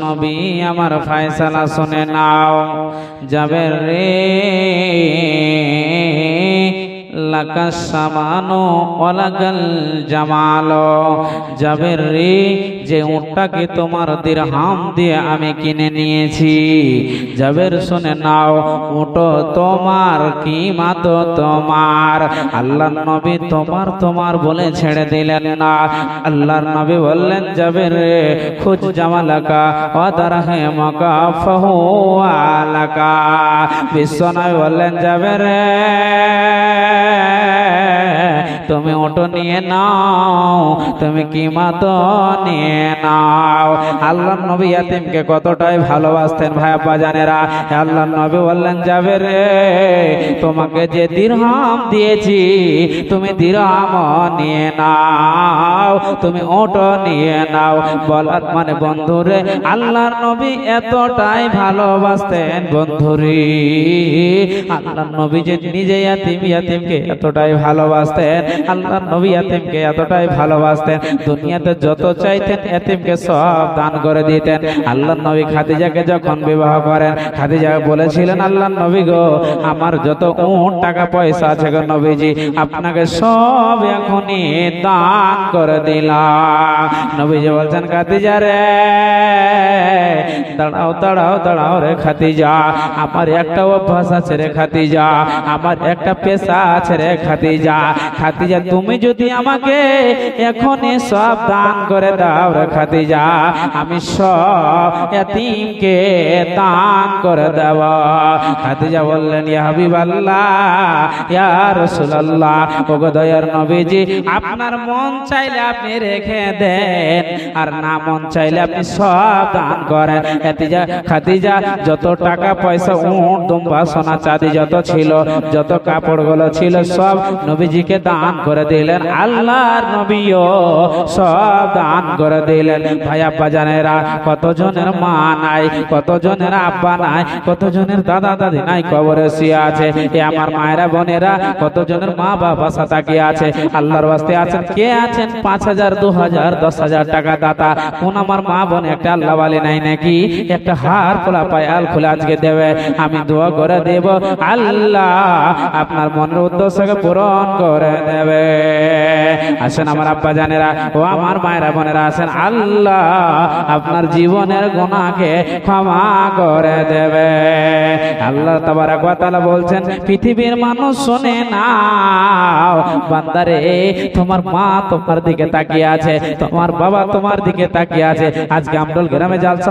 নবী আমার ফয়সালা শুনে নাও, জাবের রে লাকাস সামানো ওয়ালাকাল জামালো। জাবের রে যে উটটাকে তোমার দিরহাম দিয়ে আমি কিনে নিয়েছি, জাবের শুনে নাও, উট তোমার, কিমাত তোমার। আল্লাহর নবী তোমার তোমার বলে ছেড়ে দিলেন না। আল্লাহর নবী বললেন, জাবের রে খুজ জামালাকা ওয়া দারহামাকা ফাহুয়া লাকা। বিশ্বনবী বললেন, জাবের রে তুমি ওটো নিয়ে নাও, তুমি কিমাত নিয়ে নাও। আল্লাহর নবী ইয়াতিমকে কতটাই ভালোবাসতেন ভাই আব্বা জানেরা। আল্লাহর নবী বললেন, যাবে রে তোমাকে যে দিরহাম দিয়েছি তুমি দিরহাম নিয়ে নাও, তুমি ওটো নিয়ে নাও। বলার মানে বন্ধুরে আল্লাহর নবী এতটাই ভালোবাসতেন বন্ধুরে, আল্লাহর নবী যে নিজে ইয়াতিমকে এতটাই ভালোবাসতেন, আল্লাহর নবী ইয়াতিমকে এতটাই ভালোবাসতেন, দুনিয়াতে যত চাইতেন ইয়াতিমকে সব দান করে দিতেন। আল্লাহর নবী খাদিজাকে যখন বিবাহ করেন, খাদিজা বলেছিলেন, আল্লাহর নবী গো আমার যত উট টাকা পয়সা আছে গো নবীজি আপনাকে সব এখনই দান করে দিলাম। নবীজি বলছেন, খাদিজা রে দাঁড়াও দাঁড়াও দাঁড়াও রে খাদিজা, আমার একটা অভ্যাস আছে রে খাদিজা, আমার একটা পেশা আছে রে খাদিজা। খাদিজা তুমি যদি আমাকে এখনই সব দান করে দাও রে খাদিজা, আমি সব ইয়াতিমকে দান করে দেব। খাদিজা বললেন, ইয়া হাবিবাল্লাহ, ইয়া রাসূলুল্লাহ, ওগো দয়ার নবীজি আপনার মন চাইলে আপনি রেখে দেন, আর না মন চাইলে আপনি সব দান করেন। খাদিজা যত টাকা পয়সা, উট দুম্বা সোনা চাঁদি যত ছিল, যত কাপড়গুলো ছিল সব নবীজিকে দান করে দিলেন। আল্লাহর নবীও সব দান করে দিলেন। ভাই আব্বা জানেরা, কতজনের মা নাই, কতজনের আব্বা নাই, কতজনের দাদা দাদি নাই, কবরে শুয়ে আছে। এ আমার মায়েরা বোনেরা, কতজনের মা বাবা সাথে আছে, আল্লাহর ওয়াস্তে আছেন। কে আছেন 5,000 2,000 10,000 টাকা দাতা? কোন আমার মা বোন একটা আল্লাহ ওয়ালি নাই নাকি? একটা হার খোলা পায়াল খোলা আজকে দেবে, আমি দোয়া করে দেব, আল্লাহ আপনার মনের উদ্দেশ্যকে পূরণ করে দেবে। আসেন আমার আব্বা জানেরা, ও আমার মায়েরা বোনেরা, আসেন, আল্লাহ আপনার জীবনের গুনাহকে ক্ষমা করে দেবে। আল্লাহ তাবারক ওয়া তাআলা বলছেন, পৃথিবীর মানুষ শুনে নাও, বান্দারে তোমার মা তোমার দিকে তাকিয়ে আছে, তোমার বাবা তোমার দিকে তাকিয়ে আছে। আজকে আমডল গ্রামে জালসা